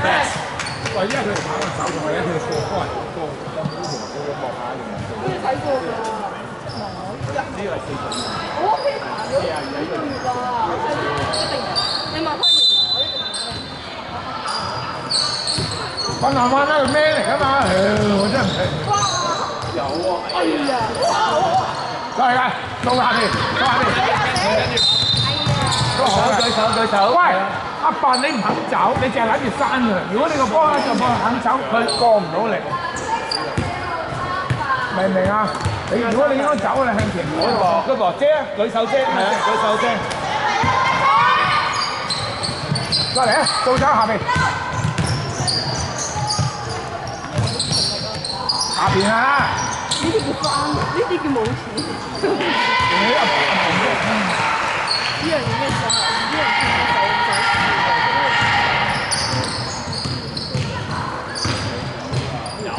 喂，因為佢哋跑個手同埋咧，佢哋過開過望下用。好似睇過㗎。呢個係40。我 OK 㗎，如果2個月啊，一定有。你問開原來我一定有。困難灣咧係咩嚟㗎嘛？我真係唔明。哇！有喎。哎呀！哇！過嚟㗎，到下邊，到下邊。都好，舉手。喂，阿笨你唔肯走，你淨係諗住閂佢。如果你個波咧就肯走，佢過唔到嚟。明唔明啊？如果你應該走，你向前嗰個遮，舉手遮，係啊，舉手遮。過嚟啊，到咗下邊。下邊啊！呢啲叫翻，呢啲叫冇錢。呢樣嘢咩時候？呢樣嘢有啊。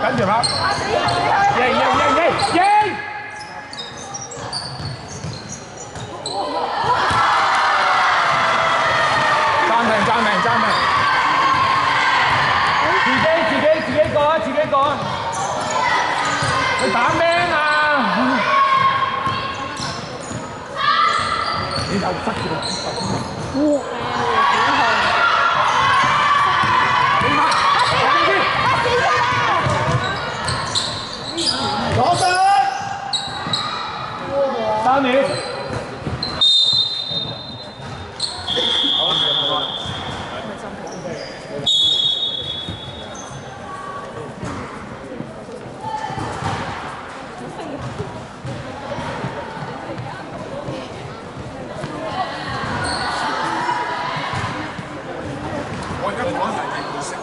跟住啦，贏！暫停！自己過啊！你打咩啊？你就塞住佢。左手3秒。我而家講人哋會識啫，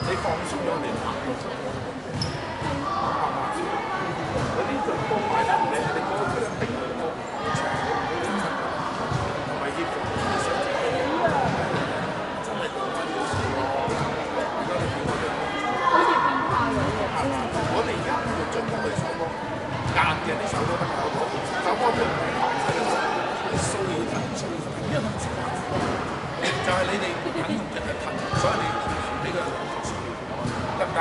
你放鬆咗你拍到就得。嗰啲就幫埋啦，你嗰個佢定佢個長同埋協助你想真係講翻少少。而家你見我哋好似變態咁嘅。我哋而家要進攻佢手波，硬嘅啲手都得手波佢唔係你騷擾人，因為就係你哋肯同人哋騰，所以你呢個得唔得？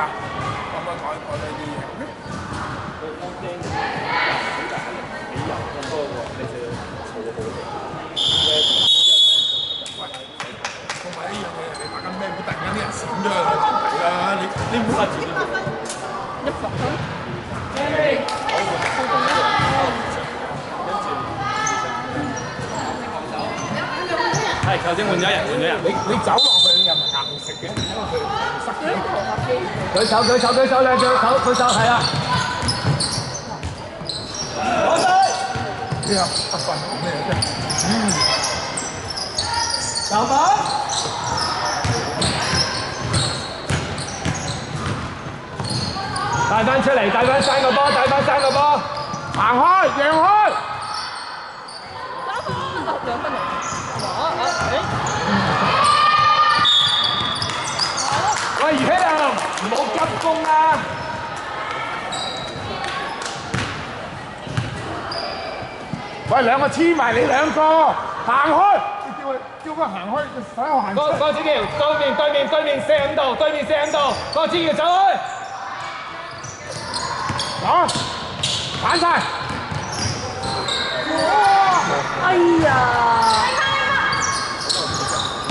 可唔可以改呢啲嘢？我驚好大壓力，幾有咁多喎，你就要做好啲。喂，同埋呢樣嘢，你打緊咩？會突然間啲人閃咗去睇啦！你唔好話自己一伏咁。係，頭先換咗人。你走落去又唔係硬食嘅，因為佢塞嘅。舉手，兩隻手，舉手，係啦。攞水。呢個阿笨咩啫？球板。帶翻出嚟，帶翻3個波，行開，讓開。2分鐘。喂，而家唔好急攻啊！喂，兩個黐埋你兩個，行開！你叫佢行開，使我行。郭子喬，對面45度，郭子喬走開。走，反晒。哎呀！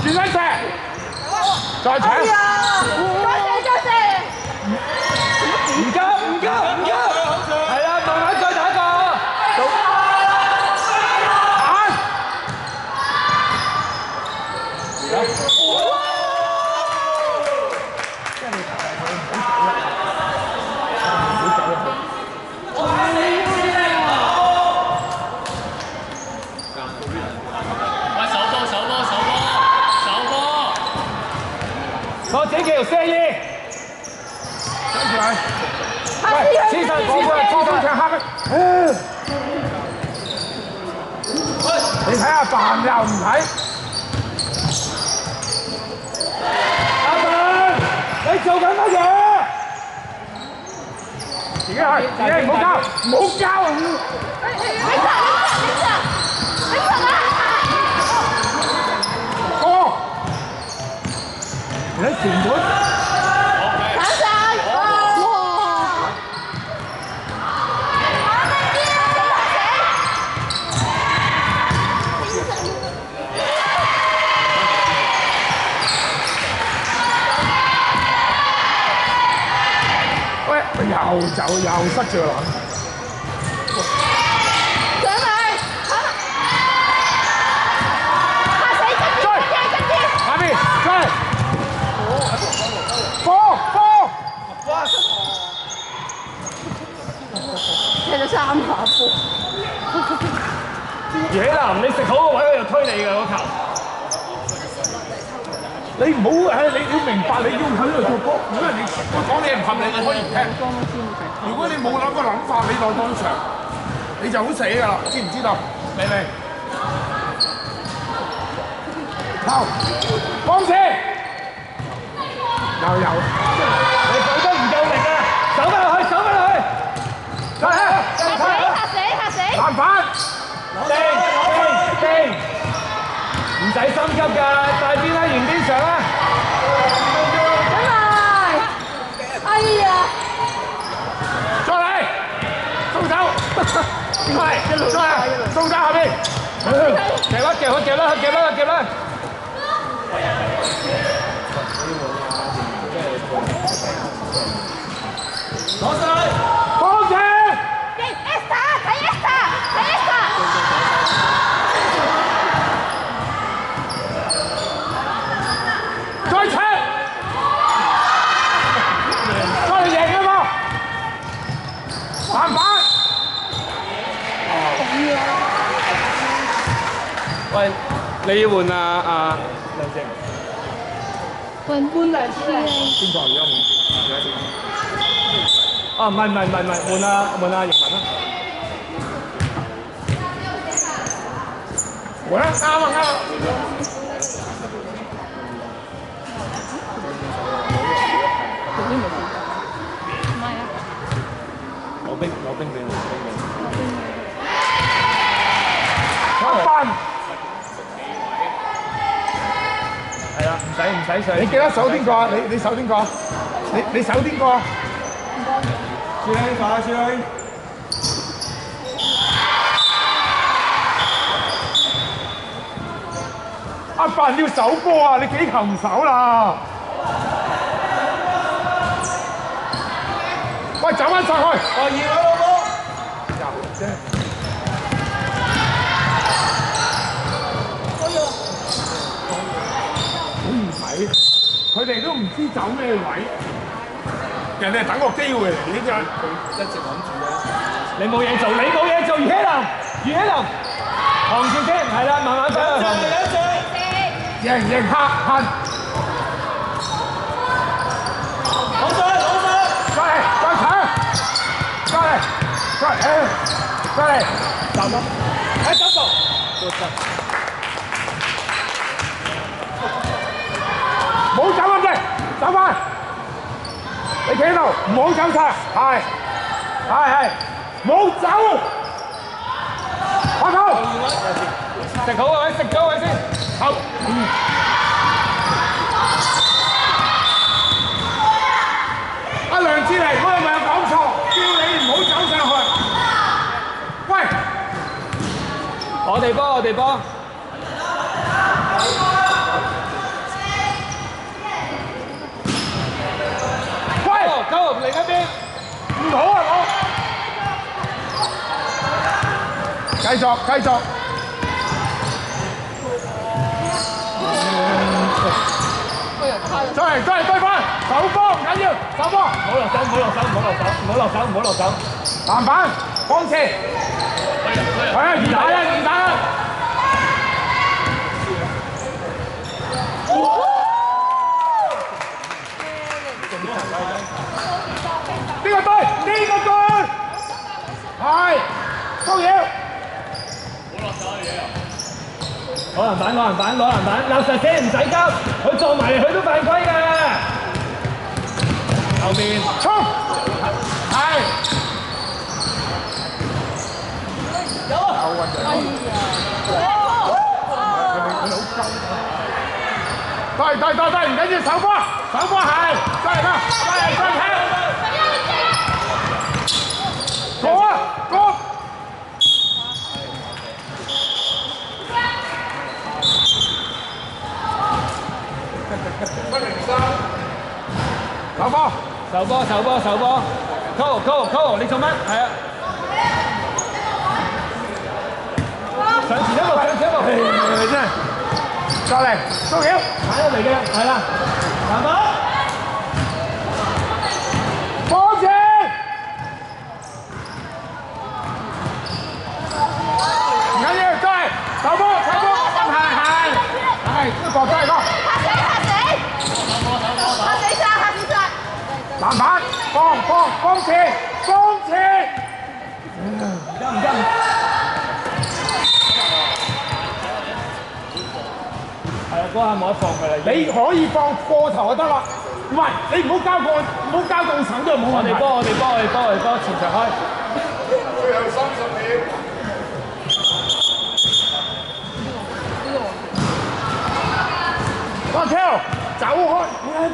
轉一隻，再搶。再射！唔急，係啦，慢慢再打個。郭子喬射2，跟住嚟，喂，黐晒講佢，黐晒唱黑嘅，你睇下扮又唔睇，阿笨，你做緊乜嘢？自己去，唔好交，又塞住啦。上嚟，嚇死跟下邊追，波，踢咗3下波。而起南，你食好個位，佢就推你嘅嗰球。你唔好你要明白，你要喺度做波。如果你我講你唔合理，我可以唔聽。如果你冇諗個諗法，你落當場你就好死㗎啦，知唔知道？明唔明？好，放射，又有，你手得唔夠力啊！手翻落去，手翻落去。嚇死！籃板，定，唔使心急㗎，大邊啦，原邊上啦。上嚟！哎呀！再嚟，送走，係，再嚟，送走下邊，夾啦！攞上去，放射。再搶，再嚟贏啊嘛！籃板。喂，你要換梁靜。換梁子玲。邊個而家換？唔係，換阿盈文啦。換啊！啱啊！攞冰俾我。一班。係啦，唔使上。你記得守邊個啊？你守邊個啊？你守邊個啊？樹玲快樹玲！阿凡要守波啊！你幾球唔守啦？喂，走翻上去！我二位老母。又啫。佢哋都唔知走咩位，人哋係等個機會嚟呢隻。佢一直諗住咧，你冇嘢做，余希林，韓兆基係啦，慢慢翻去。贏黑，攞上，再嚟，走咯，走到，冇走咁滯，走翻，你企喺度，唔好走晒，係，冇走，開口，食好個位，食咗個位先，好。阿梁志玲，我係咪有講錯？叫你唔好走上去。喂，我哋波。喂，嚟嗰邊，唔好啊，我。繼續。再嚟對翻，手波唔緊要，手波。唔好落手。籃板，放射。係啊，二打一。呢個對，係，高嘢。攞籃板，劉實姐唔使急，佢撞埋嚟佢都犯規㗎。後面衝，係。有啊！對，唔緊要，手波係，再嚟啦，再踢。過！手波。，Cole，你做乜？係啊。上前一步，真係。過嚟，蘇曉，踩入嚟嘅，係啦，慢慢。放前。唔緊要，再嚟，手波，係，一個再一個。慢慢，放前，唔得。係啊，嗰下冇得放佢啦。你可以放過頭就得啦，唔係你唔好交到手都冇問題。我哋波，前場開。最後30秒。哇 ，Kel， 走開，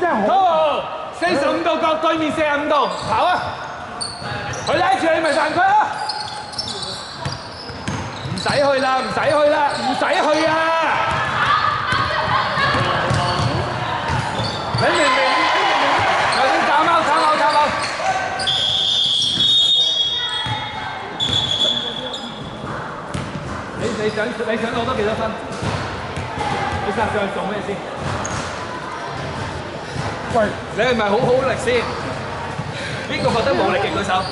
真係好。45度角對面45度，跑啊！佢拉住你咪犯規咯。唔使去啦，啊！你明，有啲炒貓。你想攞多幾多分？你殺上去做咩先？喂，你係咪好力先？邊個覺得冇力勁舉手？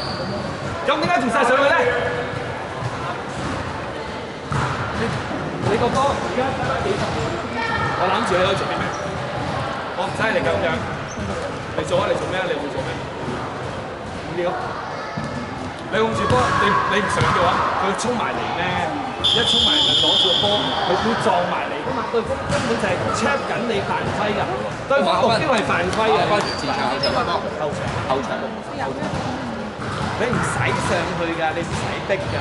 咁點解仲殺上去咧？你個波而家得幾十秒？我攬住你可以做啲咩？我唔使你咁樣，你做咩？你會做咩？咁啲咯。你控住波，你唔想嘅話，佢衝埋嚟咧，一衝埋嚟攞住個波，佢會撞埋嚟噶嘛？對方根本就係 check 緊你犯規㗎，對方目標係犯規嘅。後場，你唔使上去㗎，你唔使逼㗎。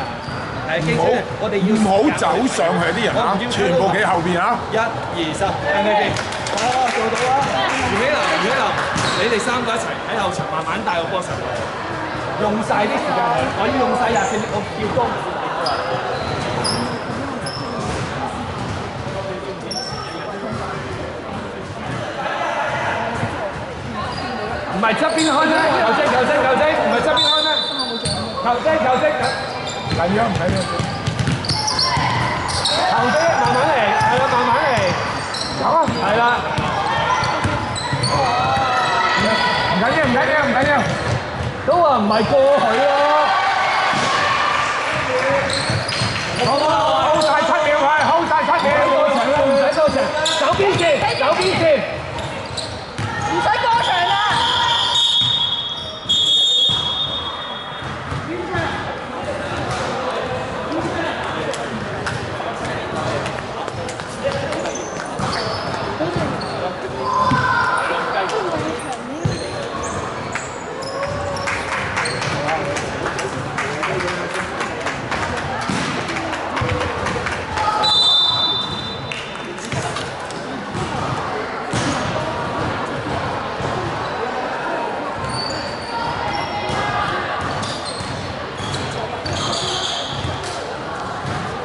係記住，我哋要唔好走上去啲人啊，全部企後邊啊！1、2、3，係咪先？做到啦！袁起立，你哋3個一齊喺後場慢慢帶個波上去。用晒啲時間，我要用晒24秒，我叫多唔係側邊開咩？球證，唔係側邊開咩？球證，緊要唔緊要？球證慢慢嚟，係啦，慢慢嚟，有啊，係啦，唔緊要。都話唔係過去咯。